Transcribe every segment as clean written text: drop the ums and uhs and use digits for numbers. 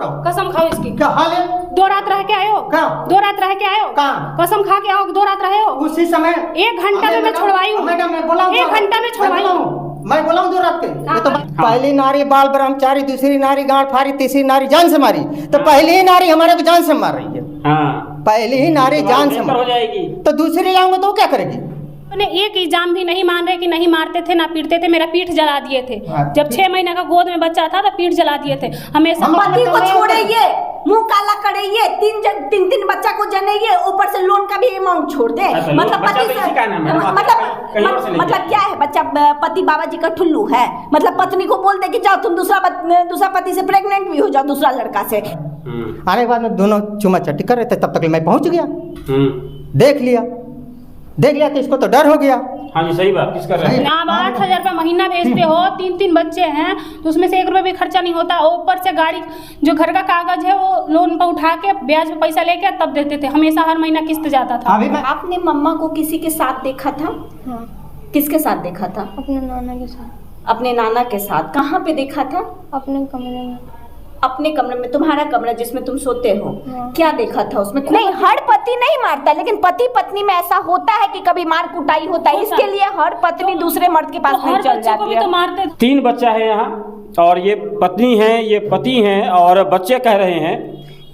रहा हूँ। कसम खाओ इसकी। क्या हाल है? 2 रात रह के आए हो? क्या? 2 रात रह के आए हो? कहाँ? कसम खा के आओ, 2 रात रहे हो? उसी समय 1 घंटा में मैं छुड़वाई हूँ। मैडम मैं बोला 1 घंटा में छुड़वाई हूँ। मैं बोला 2 रात के। ये तो पहली नारी बाल ब्रह्मचारी, दूसरी नारी गांठ फाड़ी, तीसरी नारी जान से मारी। तो पहली ही नारी हमारे को जान से मार रही है। पहली ही नारी जान से हो जाएगी तो दूसरी लाऊंगा तो क्या करेगी? ने एक इल्जाम भी नहीं मान रहे कि नहीं मारते थे ना पीटते थे, मेरा पीठ जला दिए थे। जब 6 महीने का गोद में बच्चा था तो पीठ जला दिए थे। हमेशा पति को छोड़िए, मुंह काला करिए, 3 बच्चा को जनेइए, ऊपर से लोन का भी अमाउंट छोड़ दे। मतलब पति से मतलब क्या है? बच्चा पति बाबा जी का ठुल्लू है? मतलब पत्नी को बोल दे कि जाओ तुम दूसरा पति से प्रेग्नेंट भी हो जाओ दूसरा लड़का से। आने के बाद में दोनों चुमा चट्टी कर रहे थे, तब तक मैं पहुंच गया। देख लिया तो इसको तो डर हो गया। हाँ जी सही बात। किस कर रहे हैं? आप 8,000 रुपये महीना भेजते हो, 3 बच्चे हैं तो उसमें से 1 रुपये भी खर्चा नहीं होता। ऊपर से गाड़ी जो घर का कागज है वो लोन पर उठा के ब्याज पे पैसा लेके तब देते थे। हमेशा हर महीना किस्त जाता था। आपने मम्मा को किसी के साथ देखा था? हाँ। किसके साथ देखा था? अपने नाना के साथ। अपने नाना के साथ। कहाँ पे देखा था? अपने कमरे में। अपने कमरे में? तुम्हारा कमरा जिसमें तुम सोते हो? हाँ। क्या देखा था उसमें? नहीं, हर पति नहीं मारता, लेकिन पति पत्नी में ऐसा होता है कि कभी मार कुटाई होता है। इसके लिए हर पत्नी दूसरे मर्द के पास नहीं चल जाती है। 3 बच्चा है यहाँ और ये पत्नी है, ये पति हैं और बच्चे कह रहे हैं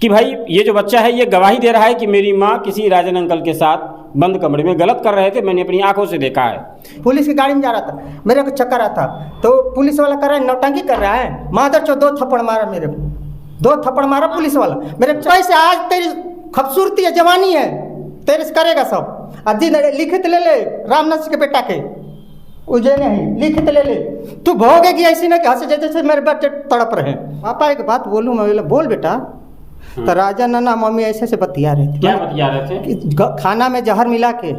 कि भाई ये जो बच्चा है ये गवाही दे रहा है कि मेरी माँ किसी राजन अंकल के साथ बंद कमरे में गलत कर रहे थे, मैंने अपनी आंखों से देखा है। पुलिस की गाड़ी में जा रहा था, मेरे को चक्कर आता तो पुलिस वाला कर रहा है नौटंकी कर रहा है। मादर चो 2 थप्पड़ मारा मेरे को, 2 थप्पड़ मारा पुलिस वाला मेरे। पैसे आज तेरी खूबसूरती है, जवानी है, तेरे से करेगा सब। अजी लिखित ले ले रामनाथ के बेटा के उजे नहीं लिखित ले ले, तू भोगेगी ऐसी ना कि हंसे जैसे मेरे बच्चे तड़प रहे। पापा एक बात बोलूँ मैं? बोल बेटा। तो राजा नाना मम्मी ऐसे से बतिया रहे थे। क्या बतिया रहे थे? कि खाना में जहर मिला के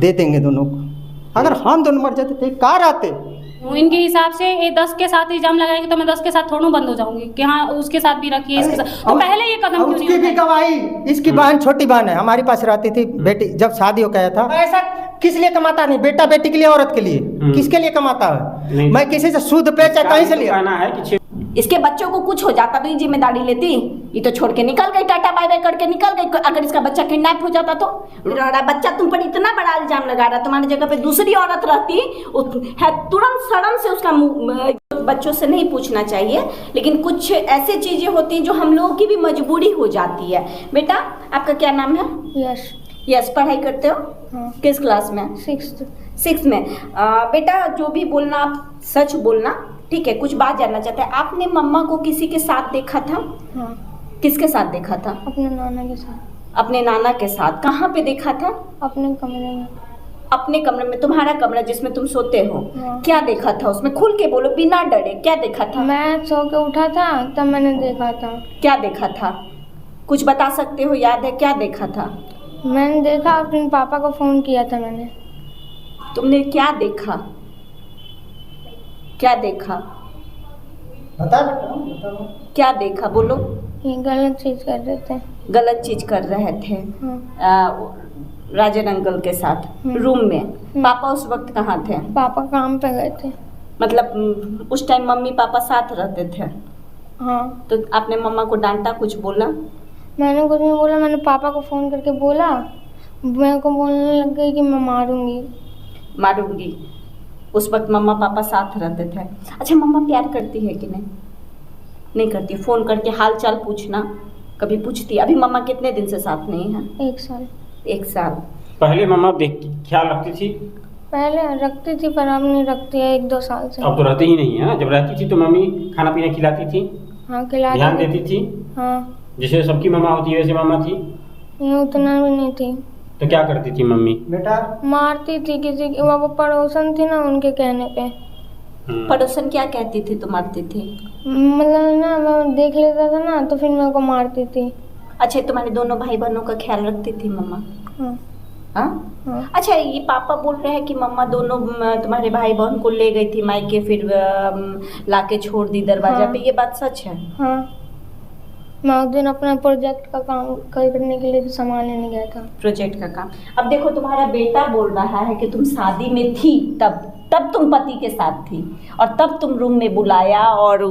दे देंगे दोनों को। अगर हम दोनों मर जाते थे कहाँ रहते? इनके हिसाब से ये 10 के साथ इल्जाम लगाएंगे तो मैं 10 के साथ थोड़ा बंद हो जाऊंगी कि हाँ उसके साथ भी रखिए इसके साथ। तो पहले ये कदम क्यों नहीं? उसकी भी गवाही, इसकी बहन छोटी बहन है हमारे पास रहती थी बेटी, जब शादी हो गया था। ऐसा किस लिए कमाता नहीं? बेटा बेटी के लिए, औरत के लिए, किसके लिए कमाता है? मैं किसी से सूद पे चाहे कहीं से लिया है कि इसके बच्चों को कुछ हो जाता तो ये जिम्मेदारी लेती? ये तो छोड़ के निकल गई, टाटा बाय बाय करके निकल गई। अगर इसका बच्चा किडनैप हो जाता तो? बच्चा तुम पर इतना बड़ा इल्जाम लगा रहा, तुम्हारी जगह पे दूसरी औरत रहती है, तुरंत शर्म से उसका मुंह। बच्चों से नहीं पूछना चाहिए, लेकिन कुछ ऐसी चीजें होती हैं जो हम लोगों की भी मजबूरी हो जाती है। बेटा आपका क्या नाम है? यश। यश, पढ़ाई करते हो? हाँ। किस क्लास में? 6th में। बेटा जो भी बोलना आप सच बोलना, ठीक है? कुछ बात जानना चाहते हैं। आपने मम्मा को किसी के साथ देखा था? हाँ। किसके साथ देखा था? अपने नाना के साथ। अपने नाना के साथ। कहाँ पे देखा था? अपने कमरे में। अपने कमरे में? तुम्हारा कमरा जिसमें तुम सोते हो? हाँ। क्या देखा था उसमें? खुल के बोलो बिना डरे, क्या देखा था? मैं सो के उठा था तब मैंने देखा था। क्या देखा था? कुछ बता सकते हो? याद है क्या देखा था? मैंने देखा अपने पापा को फोन किया था मैंने। तुमने क्या देखा? क्या देखा? बता बेटा। क्या देखा बोलो? ये गलत चीज कर रहे थे। गलत चीज कर रहे थे? हाँ। राजन अंकल के साथ रूम में? पापा उस वक्त कहाँ थे? पापा काम पे गए थे। मतलब उस टाइम मम्मी पापा साथ रहते थे? हाँ। तो आपने मम्मा को डांटा, कुछ बोला? मैंने कुछ नहीं बोला, मैंने पापा को फोन करके बोला, मेरे को बोलने लग गई कि मैं मारूंगी। उस वक्त मम्मा पापा साथ रहते थे? अच्छा, मम्मा प्यार करती है कि नहीं करती? फोन करके हाल चाल पूछना कभी पूछती? अभी मम्मा कितने दिन से साथ नहीं है? 1 साल। 1 साल। पहले मम्मा ख्याल रखती थी? पहले रखती थी पर अब नहीं रखती है, 1-2 साल से। अब तो रहती ही नहीं है। जब रहती थी तो मम्मी खाना पीना खिलाती थी? हाँ, खिलाती। ध्यान देती थी? हाँ। जैसे सबकी मम्मा होती है वैसे मम्मा थी? ये उतना भी नहीं थी। तो क्या करती थी मम्मी? बेटा मारती थी किसी की, वो पड़ोसन थी ना, उनके कहने पे। पड़ोसन क्या कहती थी तो मारती थी? मतलब ना वो देख लेता था ना तो फिर मेरे को मारती थी। अच्छा, तुम्हारे दोनों भाई बहनों का ख्याल रखती थी मम्मा? हाँ। हाँ? अच्छा, ये पापा बोल रहे हैं कि मम्मा दोनों तुम्हारे भाई बहन को ले गई थी मायके, फिर लाके छोड़ दी दरवाजा पे, ये बात सच है? हाँ। मैं उस दिन अपना प्रोजेक्ट का काम करने के लिए सामान लेने गया था। प्रोजेक्ट का काम? अब देखो तुम्हारा बेटा बोल रहा है कि तुम शादी में थी तब, तब तुम पति के साथ थी और तब तुम रूम में बुलाया और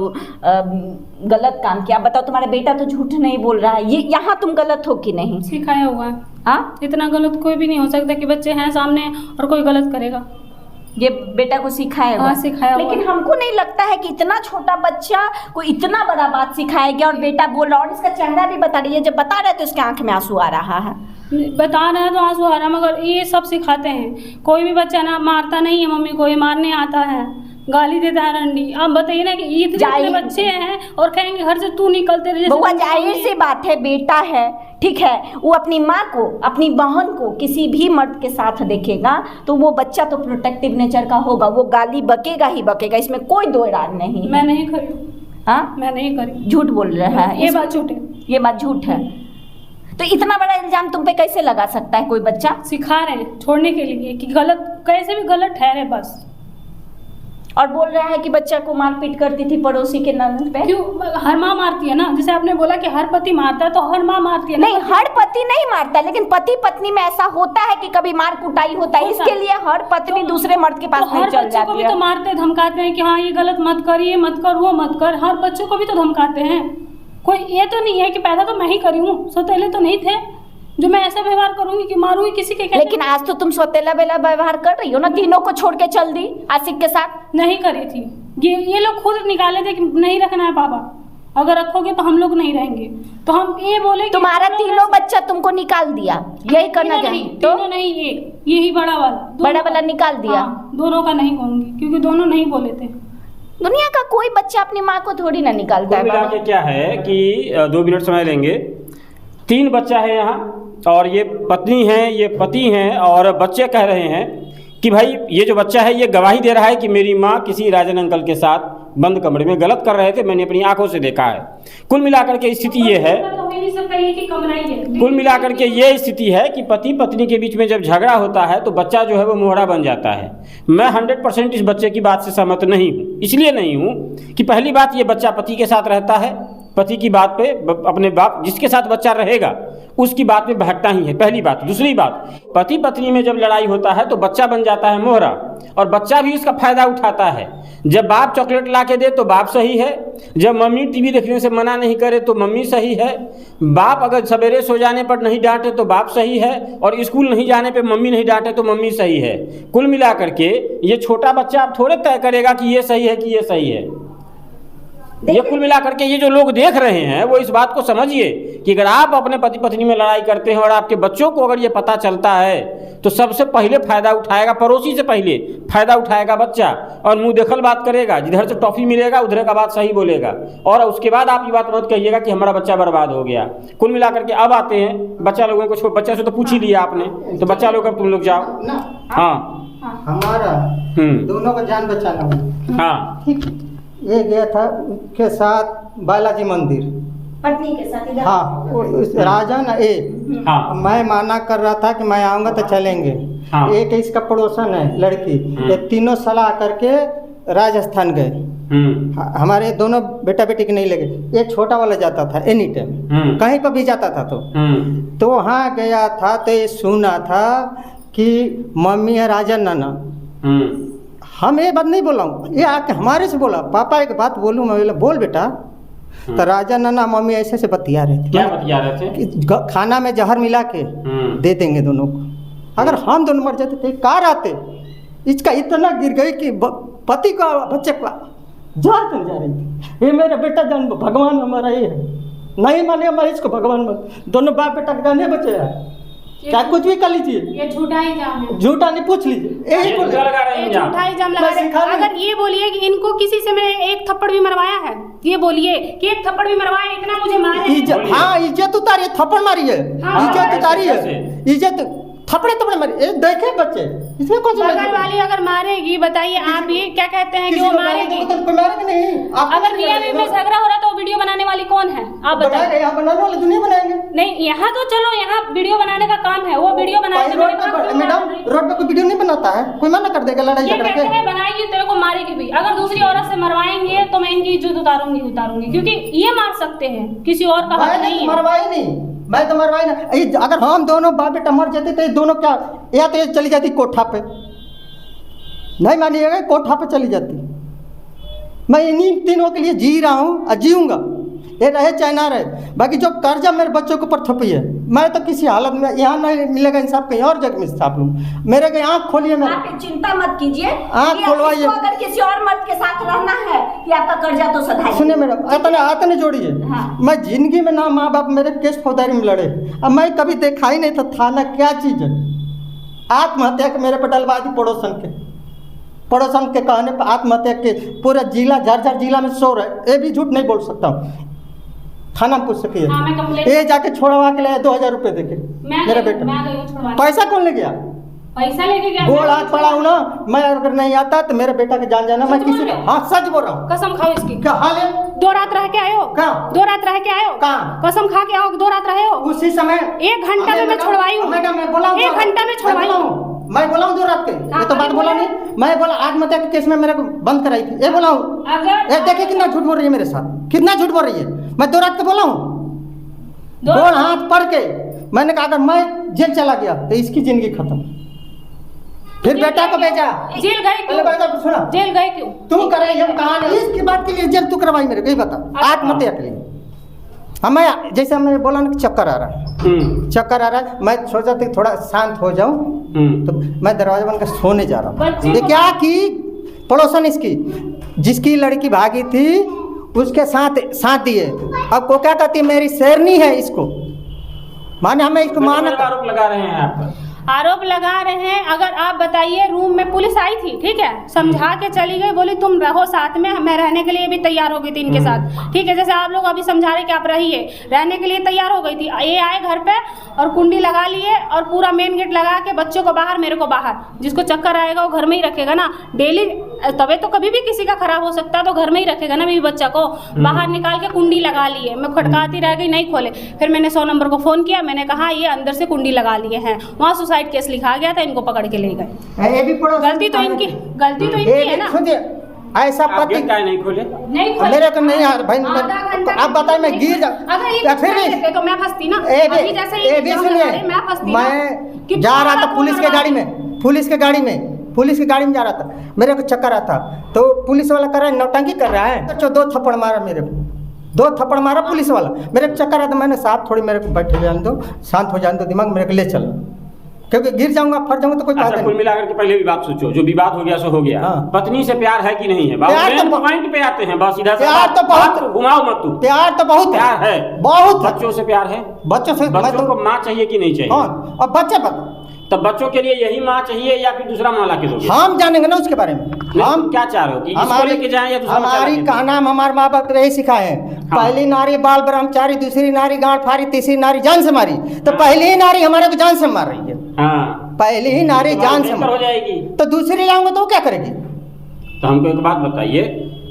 गलत काम किया। बताओ, तुम्हारा बेटा तो झूठ नहीं बोल रहा है, ये यहाँ तुम गलत हो कि नहीं? सिखाया हुआ है। हाँ, इतना गलत कोई भी नहीं हो सकता कि बच्चे हैं सामने और कोई गलत करेगा। ये बेटा को सिखाया हुआ। हाँ, सिखाया हुआ। लेकिन हमको नहीं लगता है कि इतना छोटा बच्चा को इतना बड़ा बात सिखाया गया और बेटा बोल रहा, और इसका चेहरा भी बता रही है, जब बता रहे तो उसके आंख में आंसू आ रहा है। बता रहे हैं तो आंसू आ रहा है, मगर ये सब सिखाते हैं। कोई भी बच्चा ना मारता नहीं है मम्मी को, ये मारने आता है, गाली देता है रंडी। अब बताइए ना कि इतने बच्चे हैं और कहेंगे घर से तू निकलते रहे। बउआ, जाहिर सी बात है, बेटा है, ठीक है, वो अपनी माँ को, अपनी बहन को किसी भी मर्द के साथ देखेगा तो वो बच्चा तो प्रोटेक्टिव नेचर का होगा, वो गाली बकेगा ही बकेगा, इसमें कोई दो राय नहीं। मैं नहीं करी। हाँ, मैं नहीं करी। झूठ बोल रहा है, ये बात झूठ है। ये बात झूठ है। तो इतना बड़ा इल्जाम तुम पे कैसे लगा सकता है कोई बच्चा? सिखा रहे हैं छोड़ने के लिए कि गलत, कैसे भी गलत ठहरे बस। और बोल रहा है कि बच्चा को मारपीट करती थी पड़ोसी के नंद पे। क्यों? हर माँ मारती है ना, जैसे आपने बोला कि हर पति मारता है, तो हर माँ मारती है ना। नहीं, हर पति नहीं मारता, लेकिन पति पत्नी में ऐसा होता है कि कभी मार कुटाई होता है, इसके लिए हर पत्नी दूसरे मर्द के पास नहीं चल जाती है। को भी तो मारते धमकाते हैं कि हाँ ये गलत मत कर, ये मत कर, वो मत कर। हर बच्चों को भी तो धमकाते हैं। कोई ये तो नहीं है कि पैदा तो मैं ही करी हूँ, सौतेले तो नहीं थे जो मैं ऐसा व्यवहार करूंगी कि मारूंगी किसी के। लेकिन आज तो तुम सौतेला बेला व्यवहार कर रही हो ना, तीनों को छोड़ के चल दी आशिक के साथ। नहीं करी थी, ये लोग खुद निकाले थे कि नहीं रखना है पापा, अगर रखोगे तो हम लोग नहीं रहेंगे। तो हम ये बोले कि तुम्हारा तीनों बच्चा तुमको निकाल दिया, यही करना चाहिए। तो तीनों नहीं, यही बड़ा वाला निकाल दिया। दोनों का नहीं कहूंगी क्योंकि दोनों नहीं बोले थे। दुनिया का कोई बच्चा अपनी माँ को थोड़ी ना निकालता है। मिला के क्या है कि 2 मिनट समय लेंगे। 3 बच्चा है यहाँ और ये पत्नी है, ये पति हैं और बच्चे कह रहे हैं कि भाई ये जो बच्चा है ये गवाही दे रहा है कि मेरी माँ किसी राजन अंकल के साथ बंद कमरे में गलत कर रहे थे, मैंने अपनी आंखों से देखा है। कुल मिलाकर के स्थिति ये है, कुल मिलाकर के ये स्थिति है कि पति पत्नी के बीच में जब झगड़ा होता है तो बच्चा जो है वो मोहरा बन जाता है। मैं 100% इस बच्चे की बात से सहमत नहीं हूँ। इसलिए नहीं हूँ कि पहली बात, ये बच्चा पति के साथ रहता है, पति की बात पे अपने बाप जिसके साथ बच्चा रहेगा उसकी बात पे बहकता ही है, पहली बात। दूसरी बात, पति पत्नी में जब लड़ाई होता है तो बच्चा बन जाता है मोहरा और बच्चा भी इसका फायदा उठाता है। जब बाप चॉकलेट ला के दे तो बाप सही है, जब मम्मी टीवी देखने से मना नहीं करे तो मम्मी सही है, बाप अगर सवेरे सो जाने पर नहीं डांटे तो बाप सही है, और स्कूल नहीं जाने पे मम्मी नहीं डांटे तो मम्मी सही है। कुल मिला करके ये छोटा बच्चा आप थोड़े तय करेगा कि ये सही है कि ये सही है। ये कुल मिला करके ये जो लोग देख रहे हैं वो इस बात को समझिए कि अगर आप अपने पति पत्नी में लड़ाई करते हैं और आपके बच्चों को अगर ये पता चलता है तो सबसे पहले फायदा उठाएगा, पड़ोसी से पहले फायदा उठाएगा बच्चा, और मुंह देखल बात करेगा। जिधर से टॉफी मिलेगा उधर का बात सही बोलेगा, और उसके बाद आप ये बात मत कहिएगा कि हमारा बच्चा बर्बाद हो गया। कुल मिला करके अब आते हैं बच्चा लोगों को, बच्चा से तो पूछ ही लिया आपने, तो बच्चा लोग अब तुम लोग जाओ। हाँ, हमारा दोनों का जान बचाना। हाँ, ये गया था के साथ बालाजी मंदिर, पत्नी के साथ। हाँ, राजन हाँ, मैं माना कर रहा था कि मैं आऊँगा तो चलेंगे। हाँ, एक इसका पड़ोसन है लड़की, ये तीनों सलाह करके राजस्थान गए। हमारे दोनों बेटा बेटी के नहीं लगे। ये छोटा वाला जाता था एनी टाइम, कहीं पर भी जाता था तो वहाँ गया था तो ये सुना था कि मम्मी है राजन नाना। हम ये बात नहीं बोला हूँ, ये आके हमारे से बोला, पापा एक बात बोलूँ? मैं बोला बोल बेटा। तो राजा नाना मम्मी ऐसे से बतिया रहे थे। क्या बतिया रहे थे? कि खाना में जहर मिला के दे देंगे दोनों को, अगर हम दोनों मर जाते थे कार आते। इसका इतना गिर गई कि पति का बच्चे का जान चल जा रही थी। ये मेरा बेटा जान, भगवान हमारा ये है, नहीं माने हमारे इसको भगवान, दोनों बाप बेटा के जाने बचे हैं। क्या कुछ भी कर लीजिए, ये झूठा इल्जाम है, झूठा नहीं, पूछ लीजिए। झूठा इल्जाम लगा रहे हैं। अगर ये बोलिए कि इनको किसी से मैंने एक थप्पड़ भी मरवाया है, ये बोलिए कि एक थप्पड़ भी मरवाया, इतना मुझे मारे। हाँ, इज्जत उतारी, थप्पड़ मारी है, इज्जत उतारी है, इज्जत थप्पड़ मारी। देखे बच्चे, इसमें कुछ बगल वाली अगर मारेगी, बताइए आप ये क्या कहते हैं कि वो मारेगी? नहीं, अगर मियां बीवी में झगड़ा हो रहा तो वीडियो बनाने वाली कौन है? आप बताइए। यहाँ बनाने वाले दुनिया बनाएंगे। नहीं, यहाँ तो चलो, यहाँ वीडियो बनाने का काम है, वो वीडियो बनाएंगे। मैडम, रोड पे कोई वीडियो नहीं बनाता है, कोई मना कर देगा लड़ाई झगड़ा के? बनाएगी तेरे को मारेगी भी। अगर दूसरी औरत से मरवाएंगे तो मैं इनकी इज्जत उतारूंगी, क्योंकि ये मार सकते हैं, किसी और का हक नहीं है। मरवाई नहीं, मैं तो मरवाई ना। अगर हम दोनों बाप बेटा मर जाते तो ये दोनों क्या, या तो ये चली जाती कोठा पे, नहीं मानिएगा, कोठा पे चली जाती। मैं इन्हीं तीनों के लिए जी रहा हूँ और जीऊँगा, ये रहे चाहे ना रहे। बाकी जो कर्जा मेरे बच्चों के ऊपर थपी है, मैं तो किसी हालत में यहाँ नहीं मिलेगा इंसाफ, कहीं और जगह में इंसाफ लूँ। मेरे को आँख खोलिए, मेरे आप चिंता मत कीजिए, आँख खोलवाइए। अगर किसी और मर्द के साथ रहना है कि आपका कर्जा तो सधाइए। सुनिए मैडम, आतने जोड़िए। हाँ। मैं जिंदगी में ना माँ बाप मेरे केस फौजदारी में लड़े, अब मैं कभी देखा ही नहीं था थाना क्या चीज़ है। आत्महत्या के मेरे पर डलवा दी पड़ोसन के कहने पर आत्महत्या के पूरा जिला झरझर जिला में शोर है। ये भी झूठ नहीं बोल सकता हूँ, थाना में पूछ सकिए। हाँ, मैं कंप्लेंट- ये जाके छोड़वा के लाया 2000 रुपये देके मेरा बेटा। मैं गई हूँ छुड़वाने। पैसा कौन ले गया? पैसा लेके गया। गोड़ हाथ पड़ा हूँ ना मैं, अगर नहीं आता तो मेरे बेटा के जान जाना। मैं सच किसी बोल रहे? हाँ सच बोल रहा हूँ। कसम खाओ इसकी। क्या हाल है? 2 रात रह के आए हो? कहाँ? 2 रात रह के आए हो? कहाँ? कसम खा के आओ, 2 रात रहे हो? उसी समय 1 घंटा में मैं छुड़वाई हूँ। मैडम मैं बोला 1 घंटा में छुड़वाई हूँ। मैं बोला हूँ 2 रात के, ये तो बात बोला नहीं। मैं बोला आत्महत्या के केस में मेरे को बंद कराई थी, ये बोला हूँ। अगर ये देखिए कितना झूठ बोल रही है मेरे साथ, कितना झूठ बोल रही है। मैं 2 रात के बोला हूँ, गोड़ हाथ पड़ के। मैंने कहा अगर मैं जेल चला गया तो इसकी जिंदगी खत्म। फिर बेटा को भेजा। जेल गए पहले बेटा को सुना, क्यों? जेल गए क्यों? तू करे ये कहा नहीं, इसकी बात के लिए जेल तू करवाई मेरे को, ये बता। आत्महत्या के लिए हमें जैसे हमने बोला ना चक्कर आ रहा है, चक्कर आ रहा है। मैं सोचा था कि थोड़ा शांत हो जाऊं, तो मैं दरवाजा बंद कर सोने जा रहा हूँ। बच्चे ये को- क्या की पड़ोसन इसकी जिसकी लड़की भागी थी उसके साथ दिए। अब को क्या कहती है, मेरी शेरनी है इसको, माने हमें इसको माना। आरोप लगा रहे हैं आप पर। आरोप लगा रहे हैं। अगर आप बताइए, रूम में पुलिस आई थी, ठीक है, समझा के चली गई, बोली तुम रहो साथ में, मैं रहने के लिए भी तैयार हो गई थी इनके साथ, ठीक है। जैसे आप लोग अभी समझा रहे कि आप रहिए, रहने के लिए तैयार हो गई थी। ये आए घर पे और कुंडी लगा लिए और पूरा मेन गेट लगा के बच्चों को बाहर, मेरे को बाहर। जिसको चक्कर आएगा वो घर में ही रखेगा ना डेली, तबे तो कभी भी किसी का खराब हो सकता है, तो घर में ही रखेगा ना बीवी बच्चा को। बाहर निकाल के कुंडी लगा लिए, मैं खटकाती रह गई, नहीं खोले। फिर मैंने 100 नंबर को फ़ोन किया, मैंने कहा ये अंदर से कुंडी लगा लिए हैं। वहाँ सुसाइड केस लिखा गया था, इनको पकड़ के ले गए। ये भी पड़ोसन गलती तो इनकी है ना। सुनिए, ऐसा आप पति गेट काहे नहीं खोले? नहीं खोले। मेरे को नहीं यार भाई, आधा घंटा आप बताए मैं गिर जा। अगर ये या कुछ फिर कर भी देते तो मैं फंसती ना। ये भी- अभी जैसे ये भी इल्जाम सुनिए, लगा रहे, मैं फंसती ना। कि मैं जा रहा था तुम्हारा पुलिस के कौन गाड़ी में, पुलिस के गाड़ी में जा रहा था। मेरे को चक्कर आता तो पुलिस वाला कर रहा है, नौटंकी कर रहा है। तो 2 थप्पड़ मारा मेरे को, 2 थप्पड़ मारा पुलिस वाला। मेरे को चक्कर आता, मैंने साहब थोड़ी मेरे को बैठे जाने दो, शांत हो जाने दो, दिमाग मेरे को ले चलो, क्योंकि गिर जाऊंगा फट जाऊंगा तो कोई अच्छा, फायदा कुल नहीं। मिलाकर के पहले भी बात सोचो, जो विवाद हो गया सो हो गया। हाँ। पत्नी से प्यार है कि नहीं है? प्यार तो बहुत- पॉइंट पे आते हैं, बस सीधा सा प्यार बात- तो बहुत- बात को घुमाओ मत तू। प्यार तो बहुत प्यार है, बहुत है। बच्चों से प्यार है। बच्चों से मैं बच्चों तो को माँ चाहिए कि नहीं चाहिए? हाँ, अब बच्चे पर तब बच्चों के लिए यही माँ चाहिए या फिर दूसरा माँ ला के दोगे? हम जानेंगे ना उसके बारे में। नहीं, हम क्या चाह रहे हो कि इसको लेके जाएं या दूसरा बच्चा हमारी लाके कहना हमारे माँ बाप यही सिखाए हैं। हाँ। पहली नारी बाल ब्रह्मचारी, दूसरी नारी गांठ फारी, तीसरी नारी जान से मारी। तो पहली ही नारी हमारे को जान से मार रही है, हाँ, पहली ही नारी तो जान से बेहतर हो मार। जाएगी। तो दूसरी लाऊंगा तो वो क्या करेगी? तो हमको एक बात बताइए,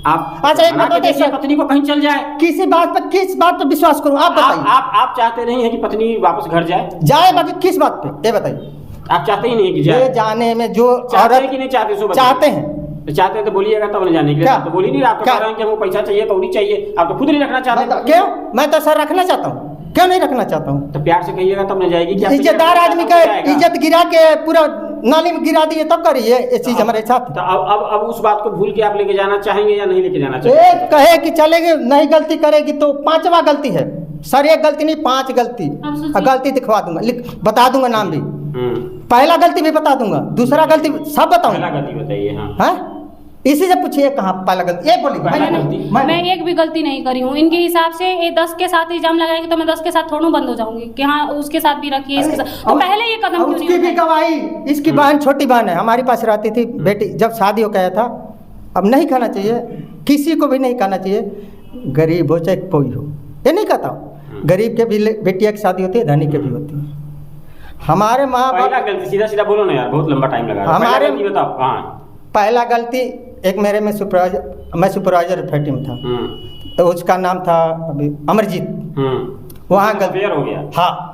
आप अच्छा, एक मना बात के बताइए देखिए सर। पत्नी को कहीं चल जाए। किस बात पर विश्वास करूं? आप बताइए। आप चाहते नहीं है कि पत्नी वापस घर जाए? जाए बाकी किस बात पे ये बताइए। आप चाहते ही नहीं कि ये जाए? जाने में जो चाहते हैं औरत कि नहीं चाहते? सो बताइए। चाहते हैं, तो चाहते हैं तो बोलिएगा तब न जाने के लिए। क्या? आप तो बोल ही नहीं रहे, आप तो क्या? कह रहे हैं कि हमको पैसा चाहिए, कौड़ी चाहिए, आप तो खुद नहीं रखना चाहते हैं। क्यों? मैं तो सर रखना चाहता हूँ, क्यों नहीं रखना चाहता हूँ? तो प्यार से कहिएगा तब न जाएगी। क्या इज्जतदार आदमी का जाएगा? इज्जत गिरा के पूरा नाली में गिरा दिए तब करिए ये चीज हमारे साथ। तो अब उस बात को भूल के आप लेके जाना चाहेंगे या नहीं लेके जाना चाहेंगे? एक कहे कि चलेगी, नहीं गलती करेगी तो 5वां गलती है सर। एक गलती नहीं, 5 गलती। अब सोचिए। और गलती दिखवा दूंगा, बता दूंगा नाम भी। हम्म। पहला गलती भी बता दूंगा, दूसरा गलती सब पहला बताऊंगा। गलती बताइए। हाँ, हाँ, इसी से पूछिए कहाँ पहला गलती, ये बोली पहला मैंने- गलती। मैं एक भी गलती नहीं करी हूँ। इनके हिसाब से ये 10 के साथ इल्जाम लगाएंगे तो मैं 10 के साथ थोड़ा बंद हो जाऊंगी कि हाँ उसके साथ भी रखिए, इसके साथ। तो और- पहले ये कदम और क्यों उसकी नहीं भी उठाए? गवाही, इसकी बहन छोटी बहन है, हमारे पास रहती थी बेटी, जब शादी हो गया था। अब नहीं कहना चाहिए, किसी को भी नहीं कहना चाहिए, गरीब हो चाहे कोई हो, ये नहीं कहता हूँ। गरीब के भी बेटिया की शादी होती है, धनी के भी होती है। हमारे माँ पहला बाप, गलती सीधा सीधा बोलो ना यार, बहुत लंबा टाइम लगा रहे हो। पहला हमारे- गलती बताओ। हाँ। पहला गलती एक मेरे में सुपरवाइजर, मैं सुपरवाइजर फैक्ट्री में था, तो उसका नाम था अभी अमरजीत। वहाँ गलती फेयर हो गया। हाँ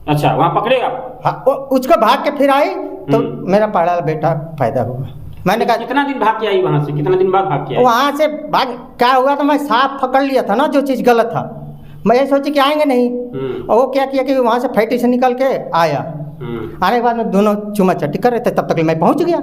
अच्छा, वहाँ पकड़ेगा? हाँ, उसको भाग के फिर आई तो मेरा पढ़ा बेटा पैदा हुआ। मैंने कहा कितना दिन भाग के आई वहाँ से? कितना दिन बाद भाग के आई? वहाँ से भाग क्या हुआ तो मैं साफ पकड़ लिया था ना जो चीज़ गलत था। मैं ये सोची कि आएंगे नहीं, और वो क्या किया कि वहाँ से फैक्ट्री से निकल के आया। आने के बाद में दोनों चुमा चट्टी कर रहे थे, तब तक मैं पहुँच गया।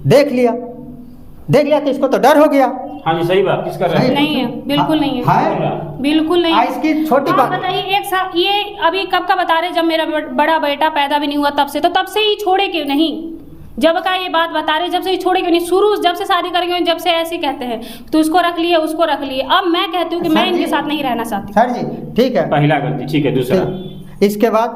देख लिया तो इसको तो डर हो गया। हाँ जी सही बात, किसका रहे? नहीं है, बिल्कुल नहीं है, बिल्कुल नहीं है। इसकी छोटी आप बात बताइए, एक साल ये अभी कब का बता रहे, जब मेरा बड़ा बेटा पैदा भी नहीं हुआ तब से, तो तब से ही छोड़े क्यों नहीं? जब का ये बात बता रहे, जब से ही छोड़े क्यों नहीं? शुरू जब से शादी करेंगे जब से ऐसे कहते हैं, तो उसको रख लिए उसको रख लिए। अब मैं कहती हूँ कि मैं इनके साथ नहीं रहना चाहती। सर जी ठीक है, पहला गलती, ठीक है। दूसरा, इसके बाद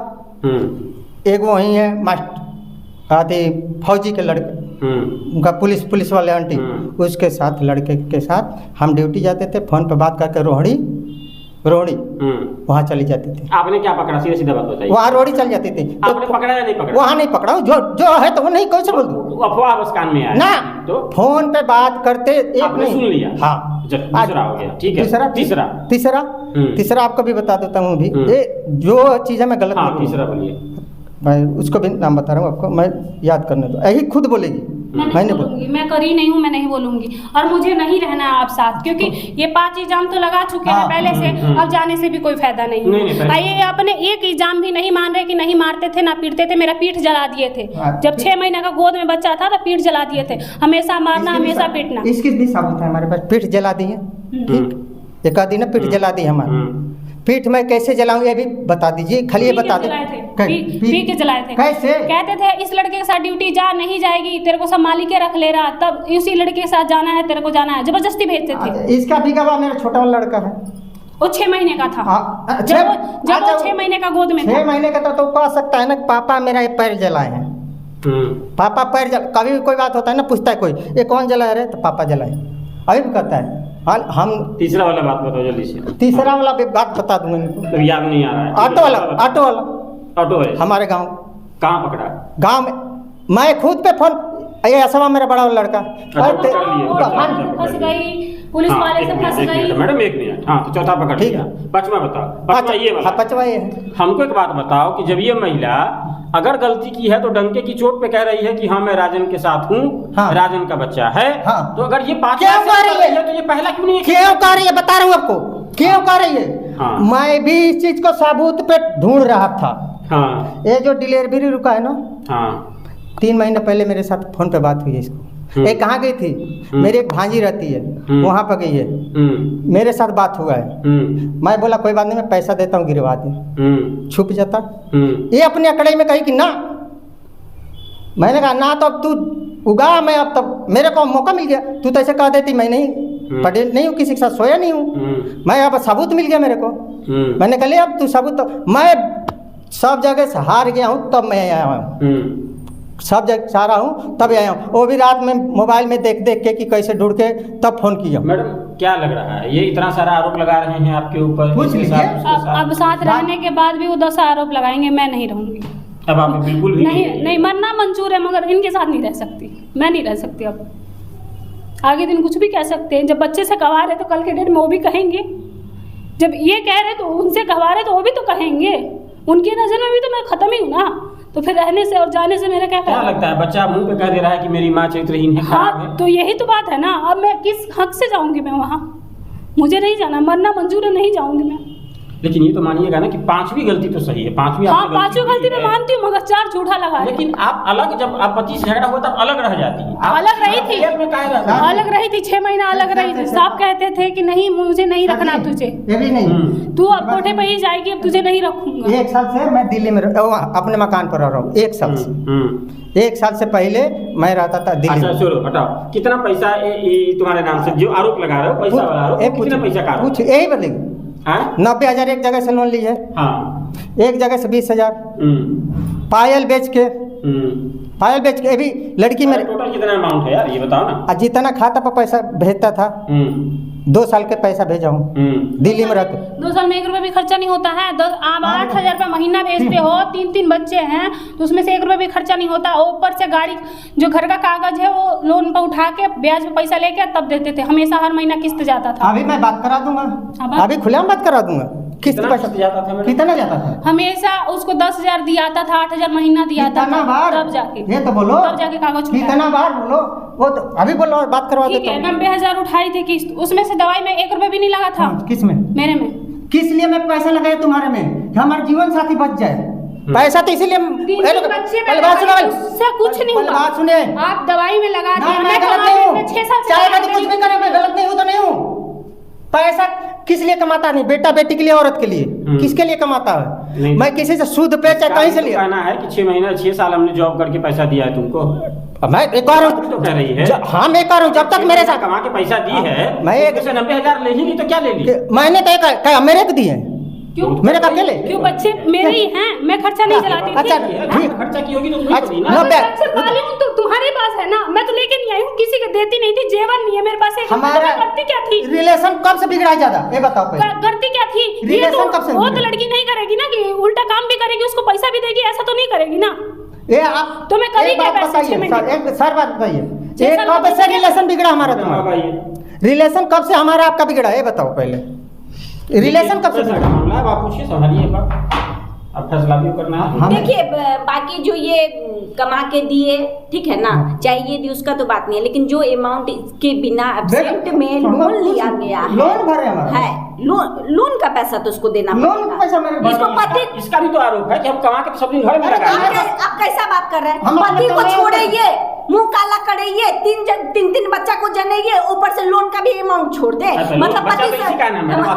एक वही है मास्टर आते फौजी के लड़के, उनका पुलिस वाले आंटी, उसके साथ लड़के के साथ हम ड्यूटी जाते थे, फोन पे बात करके रोहड़ी वहाँ चली जाती थी। आपने क्या पकड़ा? सीधा बात बताइए। वहाँ रोहड़ी चल जाती थी। आपने पकड़ा या नहीं पकड़ा? वहाँ नहीं पकड़ा, जो है तो वो नहीं, कैसे बोल दूँ? अफवाह बस कान में आया ना, तो फोन पे बात करते एक आपने नहीं सुन लिया। हाँ, दूसरा हो गया, ठीक है। तीसरा आपको भी बता देता हूँ। ये जो चीज़ें मैं गलत नहीं, तीसरा बोलिए। मैं उसको भी नाम बता रहा हूँ आपको, मैं याद करने दो, यही खुद बोलेगी। मैं नहीं बोलूंगी, मैं करी नहीं हूँ, मैं नहीं बोलूंगी। और मुझे नहीं रहना है आप साथ, क्योंकि ये 5 एग्जाम तो लगा चुके हैं पहले से, अब जाने से भी कोई फायदा नहीं है। ये अपने एक एग्जाम भी नहीं मान रहे कि नहीं मारते थे ना पीटते थे, मेरा पीठ जला दिए थे। जब 6 महीने का गोद में बच्चा था तो पीठ जला दिए थे। हमेशा मारना, हमेशा पीटना। इसकी भी सबूत है हमारे पास, पीठ जला दी है। ठीक, एक आदि ने पीठ जला दी हमारी। पीठ में कैसे जलाऊं ये भी बता दीजिए, खाली ये बता दे। पी के जलाए थे। कैसे? कहते थे इस लड़के के साथ ड्यूटी जा, नहीं जाएगी, तेरे को सब मालिक के रख ले रहा, तब इसी लड़के के साथ जाना है, तेरे को जाना है, जबरदस्ती भेजते थे। इसका भी गवाह मेरा छोटा वाला लड़का है, वो 6 महीने का था। जब वो 6 महीने का गोद में 6 महीने का था, तो कह सकता है ना पापा मेरा ये पैर जलाए हैं। पापा पैर कभी भी कोई बात होता है ना, पूछता है कोई ये कौन जलाए रहे, तो पापा जलाए, अभी भी कहता है। हम तीसरा वाला बात बताओ जल्दी से। तीसरा वाला भी बात बता दूंगा इनको, याद नहीं आ रहा है। ऑटो वाला है हमारे गांव। कहाँ पकड़ा? गांव में मैं खुद पे फोन, ये असमा मेरा बड़ा वाला लड़का फंस गई, पुलिस वाले से फंस गई। मैडम 1 मिनट, हाँ तो चौथा पकड़ लिया। पांचवा बताओ। पांचवा ये वाला। पांचवा ये है। हमको एक बात बताओ कि जब ये महिला अगर गलती की है तो डंके की चोट पे कह रही है कि हाँ मैं राजन के साथ हूँ, हाँ, राजन का बच्चा है, हाँ, तो अगर ये 5 क्यों कह रही है तो ये पहला क्यों नहीं है? क्यों कह रही है बता रहा हूँ आपको, क्यों कह रही है। हाँ। मैं भी इस चीज को सबूत पे ढूंढ रहा था। हाँ। ये जो डिलीवरी रुका है ना, हाँ, 3 महीने पहले मेरे साथ फोन पे बात हुई है इसको। ये कहाँ गई थी? मेरी एक भांजी रहती है, वहाँ पर गई है, मेरे साथ बात हुआ है। मैं बोला कोई बात नहीं, मैं पैसा देता हूँ, गिरवा दे, छुप जाता। ये अपने अकड़े में कही कि ना, मैंने कहा ना, तो अब तू उगा, मैं अब तब मेरे को मौका मिल गया, तू तो ऐसे कह देती मैं नहीं पढ़े नहीं हूँ, किसी के साथ सोया नहीं हूँ, मैं अब सबूत मिल गया मेरे को। मैंने कहा ले अब तू सबूत, तो मैं सब जगह से हार गया हूँ, तब मैं आया हूँ, सब जगह चाह हूँ तब आया हूँ, वो भी रात में मोबाइल में देख के कि कैसे ढूंढ के तब फोन किया। मैडम क्या लग रहा है, ये इतना सारा आरोप लगा रहे हैं आपके ऊपर? अब साथ रहने के बाद भी वो 10 आरोप लगाएंगे, मैं नहीं रहूंगी। अब आप बिल्कुल भी नहीं मरना मंजूर है, मगर इनके साथ नहीं रह सकती, मैं नहीं रह सकती। अब आगे दिन कुछ भी कह सकते हैं, जब बच्चे से गवा रहे तो कल के डेट में वो भी कहेंगे, जब ये कह रहे तो उनसे गवा रहे तो वो भी तो कहेंगे, उनकी नजर में भी तो मैं खत्म ही हूँ ना, तो फिर रहने से और जाने से मेरा क्या लगता है? बच्चा मुंह पे कह दे रहा है कि मेरी माँ चरित्रहीन है, खराब है। तो यही तो बात है ना, अब मैं किस हक से जाऊंगी मैं वहाँ? मुझे नहीं जाना, मरना मंजूर है, नहीं जाऊंगी मैं। लेकिन ये तो मानिएगा ना कि 5वीं गलती तो सही है, 5वीं हाँ 5वीं गलती मैं मानती हूँ, मगर 4 झूठा लगा। लेकिन आप अलग, जब आप पति से झगड़ा हुआ तब अलग रह जाती है। अलग रही थी, अलग रही थी, 6 महीना अलग रही थी। साफ कहते थे कि नहीं मुझे नहीं रखना तुझे, ये भी नहीं, तू अब कोठे पे ही जाएगी, अब तुझे नहीं रखूंगा। 1 साल से मैं दिल्ली में अपने मकान पर रह रहा हूँ, 1 साल से। 1 साल से पहले मैं रहता था दिल्ली। अच्छा चलो हटाओ, कितना पैसा तुम्हारे नाम से जो आरोप लगा रहे हो, पैसा वाला आरोप, कितना पैसा का? कुछ यही बोलेगी। 90,000 एक जगह से लोन ली है, हाँ, एक जगह से 20,000 पायल बेच के, अभी लड़की मेरे। टोटल कितना अमाउंट है यार ये बताओ ना। जितना खाता पर पैसा भेजता था, 2 साल के पैसा भेजा हूँ दिल्ली में रहते। 2 साल में 1 रुपया भी खर्चा नहीं होता है। 8,000 रुपया महीना भेजते हो, 3 बच्चे हैं, तो उसमें से 1 रुपया भी खर्चा नहीं होता। ऊपर से गाड़ी जो घर का कागज है वो लोन पर उठा के ब्याज पे पैसा लेके तब देते थे, हमेशा हर महीना किस्त जाता था। अभी मैं बात करा दूंगा, अभी खुलेआम बात करा दूंगा। किस्त पैसा जाता था? कितना जाता था? हमेशा उसको 10,000 दिया था, 8,000 महीना दिया था, तब जाके ये तो बोलो, तब जाके कागज कितना बार बोलो, वो तो अभी बोलो और बात करवा देता हूं। 90,000 उठाई थी किस्त, उसमें से दवाई में 1 रुपया भी नहीं लगा था। किस में? मेरे में। किस लिए मैं पैसा लगाया तुम्हारे में? हमारा जीवन साथी बच जाए। पैसा तो इसीलिए बच्चे में पहले बात सुनो भाई। उससे कुछ नहीं पहले हुआ। बात सुनिए। आप दवाई में लगा ना, दिए, मैं मैं गलत कमा नहीं रही हूँ। हूँ, 6 साल से चाहे लगा कभी कुछ रही भी करे, मैं गलत नहीं हूँ तो नहीं हूँ। पैसा किस लिए कमाता नहीं? बेटा बेटी के लिए, औरत के लिए, किसके लिए कमाता है? नहीं। मैं किसी से सूद पे चाहे कहीं से लिया। कहना है कि 6 महीना 6 साल हमने जॉब करके पैसा दिया है तुमको। मैं एक और अभी तो कह रही है। हाँ मैं कह रहा हूँ, जब तक मेरे साथ कमा के पैसा दी है, मैं एक- उसमें से 90,000 ले ही नहीं तो क्या ले ली? मैंने तो एक मेरे को दिए, क्यों? मेरे का अकेले। क्यों? बच्चे मेरे ही हैं, मैं खर्चा नहीं चलाती थी। अच्छा, ठीक। खर्चा की होगी तो तुम्हें अच्छा, तो दी ना। नो, मैं बच्चे पाली हूँ तो तुम्हारे पास है ना, मैं तो लेके नहीं आई हूँ, किसी के देती नहीं थी, जेवर नहीं है मेरे पास। हमारा करती क्या थी? रिलेशन कब से बिगड़ा ज्यादा, ये बताओ पहले। करती क्या थी? ये रिलेशन तो कब से वो तो बिगड़ा? लड़की नहीं करेगी ना कि उल्टा काम भी करेगी, उसको पैसा भी देगी, ऐसा तो नहीं करेगी ना। ये आप तो मैं कभी एक बात क्या पैसे बताइए 6 महीने सर, एक सर बात बताइए, छह एक साल कब का से रिलेशन बिगड़ा हमारा हाँ तुम्हारा? भाई, रिलेशन कब से हमारा आपका बिगड़ा, ये बताओ पहले। रिलेशन कब से पैसा का बिगड़ा? मामला है, आप पूछिए, संभालिए एक बार। अब फैसला भी करना है। हम- देखिए बाकी जो ये कमा के दिए, ठीक है ना, चाहे ये दी उसका तो बात नहीं है, लेकिन जो अमाउंट के बिना एब्सेंट में लोन लिया गया है, लोन भरे हमारा लोन का पैसा तो उसको देना लोन पड़ेगा। का पैसा मेरे इसको पति इसका भी तो आरोप है कि हम कमा के सब दिन घर में अरे लगा कहाँ दिए। आप कैसा बात कर रहे हैं? हम अपने पति को कमाई छोड़िए, मुंह काला करिए, तीन बच्चा को जनेइए, ऊपर से लोन का भी अमाउंट छोड़ दे। अच्छा, मतलब बच्चा पति तो इसी का नाम है ना,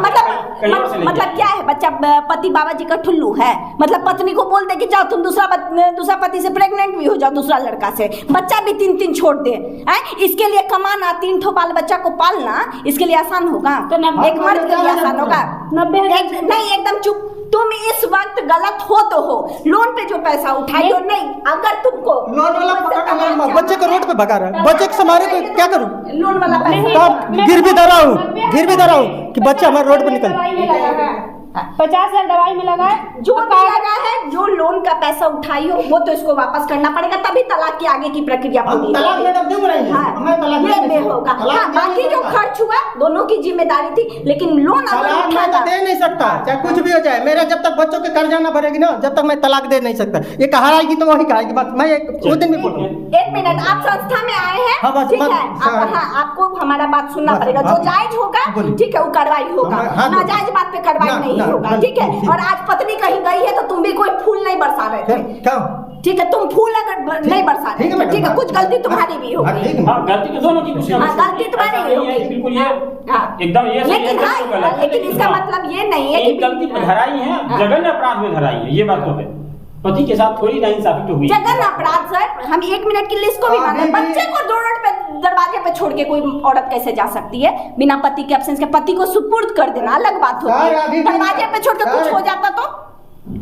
कहीं और से ले मतलब क्या है बच्चा? पति बाबा जी का ठुल्लू है? मतलब पत्नी को बोल दे कि जाओ तुम दूसरा पति से प्रेग्नेंट भी हो जाओ, दूसरा लड़का से, बच्चा भी 3 छोड़ दे। इसके लिए कमाना, 3 ठो बाल बच्चा को पालना, इसके लिए आसान होगा? तो एक मर्द के लिए आसान होगा? 90,000 नहीं, एकदम चुप। तुम इस वक्त गलत हो तो हो, लोन पे जो पैसा उठाई हो, नहीं, अगर तुमको लोन वाला पकड़ के मैं बच्चे को रोड पे भगा रहा है, बच्चे को संभाले तो क्या करूं? लोन वाला पैसा तब गिर भी दे रहा हूं कि बच्चा हमारे रोड पे निकल। दवाई में लगा है, 50,000 दवाई में लगा है। जो भी लगा है, जो लोन का पैसा उठाई हो वो तो इसको वापस करना पड़ेगा, तभी तलाक की आगे की प्रक्रिया हम पूरी तलाक होगी। मैडम क्यों कराएंगे? हमें तलाक ये नहीं भी चाहिए। होगा। तलाक हाँ, दे बाकी नहीं जो सकता। खर्च हुआ दोनों की जिम्मेदारी थी, लेकिन लोन अगर तलाक मैं तो उठाना दे नहीं सकता, चाहे कुछ भी हो जाए। मेरा जब तक बच्चों के कर्जा ना भरेगी ना, जब तक मैं तलाक दे नहीं सकता। ये कहाएगी तो वही कहाएगी, बस मैं वो दिन भी बोलूँ। 1 मिनट, आप संस्था में आए हैं, हाँ, बस, ठीक बस, है? हाँ। आपको हमारा बात सुनना बस, पड़ेगा। हाँ, जो जायज होगा, बोलिए। ठीक है, वो कार्रवाई होगा। हाँ, नाजायज बात पे कार्रवाई ना, नहीं ना, होगा, ना, ठीक है? ठीक। और आज पत्नी कहीं गई है तो तुम भी कोई फूल नहीं बरसा रहे थे, क्यों? ठीक है? तुम फूल अगर नहीं बरसा ठीक है रहे थे, मैडम, ठीक है, हाँ, कुछ गलती तुम्हारी भी हाँ, ठीक होगी। है। हाँ, गलती तो दोनों की कुछ हाँ, गलती तुम्हारी ऐसा नहीं है होगी। कि बिल्कुल ये हाँ। एकदम ये सही है, लेकिन बिल्कुल गलत हाँ, है, लेकिन इसका हाँ, मतलब ये नहीं है एक गलती पर धराई है, हाँ। जघन्य अपराध में धराई है, ये बात तो है। पति के साथ थोड़ी नाइंसाफी तो हुई। जगन अपराध सर, हम 1 मिनट की लिस्ट को भी हाँ, माने। नहीं, बच्चे को रोड पे दरवाजे पे छोड़ के कोई औरत कैसे जा सकती है बिना पति के एब्सेंस के? पति को सुपुर्द कर देना अलग बात होती सर, है। अभी भी- दरवाजे पे छोड़ के कुछ सर। हो जाता तो,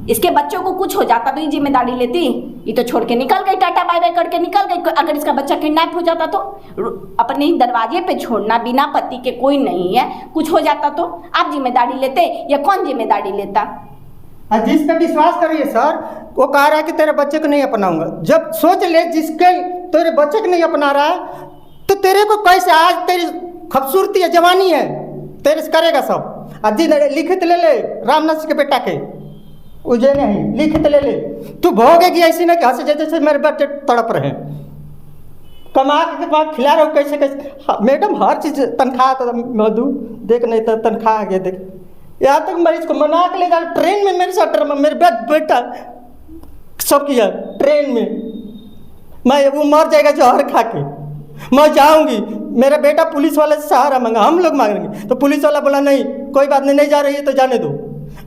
इसके बच्चों को कुछ हो जाता तो ये जिम्मेदारी लेती? ये तो छोड़ के निकल गई, टाटा बाय बाय करके निकल गई। अगर इसका बच्चा किडनैप हो जाता तो? अपने ही दरवाजे पे छोड़ना, बिना पति के कोई नहीं है, कुछ हो जाता तो आप जिम्मेदारी लेते या कौन जिम्मेदारी लेता? जिस पे विश्वास करिए सर, वो कह रहा है कि तेरे बच्चे को नहीं अपनाऊंगा। जब सोच ले, जिसके तेरे बच्चे को नहीं अपना रहा है तो तेरे को कैसे? आज तेरी खूबसूरती है, जवानी है, तेरे से करेगा सब। अजी लिखित ले ले रामनाथ के बेटा के, उजे नहीं लिखित ले ले, तू भोगेगी ऐसी ना कि हंस जैसे मेरे बच्चे तड़प रहे हैं। कमा के बाद खिला रहे हो कैसे कैसे? हाँ, मैडम हर चीज तनख्वाह तो मधु देख, नहीं तो तनख्वाह आ गया देख। यहाँ तक मैं इसको मना के ले जा, ट्रेन में मेरे साथ मेरे बेटा सब किया ट्रेन में। मैं वो मर जाएगा जहर खा के, मैं जाऊंगी। मेरा बेटा पुलिस वाले से सहारा मांगा, हम लोग मांगेंगे तो पुलिस वाला बोला नहीं कोई बात नहीं, नहीं जा रही है तो जाने दो।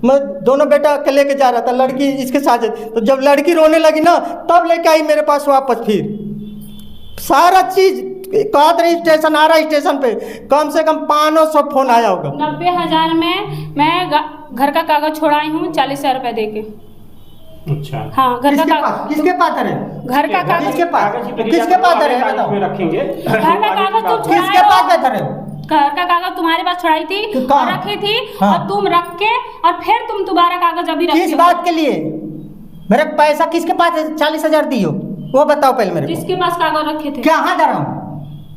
मैं दोनों बेटा के लेके जा रहा था, लड़की इसके साथ है। तो जब लड़की रोने लगी ना, तब लेके आई मेरे पास वापस। फिर सारा चीज कात रही स्टेशन, आ रहा स्टेशन पे कम से कम 500 फोन आया होगा। 90,000 में मैं घर का कागज छोड़ाई हूँ 40,000 रुपए दे के। अच्छा, हाँ, घर का कागज, किसके पास है? घर का कागज, किसके पास? कागज की प्रक्रिया किसके तो पास आगे है? कागज बताओ। में रखेंगे। घर का कागज तो किसके पास बेहतर है? घर का कागज तुम्हारे पास छोड़ाई थी कहाँ? और रखी थी, हाँ। और तुम रख के और फिर तुम दोबारा कागज अभी रखे किस हो। बात के लिए? मेरा पैसा किसके पास है? 40,000 दियो, वो बताओ पहले मेरे को। जिसके पास कागज रखे थे। कहाँ जा रहा हूँ?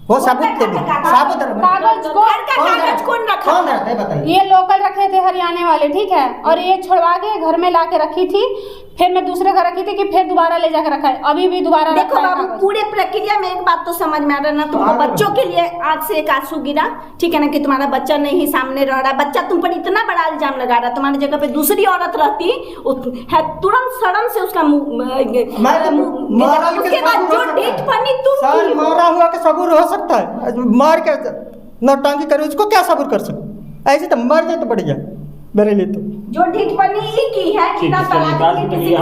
वो साबुत दे दे, साबुत रख। कागज को घर का कागज कौन रखा कौन रहता है बताइए? ये लोकल रखे थे हरियाणा वाले, ठीक है, और ये छुड़वा के घर में ला के रखी थी, फिर मैं दूसरे घर रखी थी कि फिर दोबारा ले जाकर रखा है, अभी भी दोबारा देखो रखा है बाबू, कागज। पूरे प्रक्रिया में एक बात तो समझ में आ रहा है ना, तुमको बच्चों के लिए आग से एक आंसू गिरा, ठीक है ना, कि तुम्हारा बच्चा नहीं सामने रह रहा, बच्चा तुम पर इतना बड़ा इल्जाम लगा रहा, तुम्हारी जगह पे दूसरी औरत रहती है, तुरंत शर्म से उसका उसके बाद जो ढीठ पनी तुम सर की हो। मारा हुआ का सबूर हो सकता है, मार के नौटंकी करे उसको क्या सबूर कर सकते? ऐसे तो मर जाए तो बढ़िया मेरे लिए तो। जो ढीठ पनी ही की है, ठीक बिना है, इसका तलाक निकाल के दीजिए किसी आप।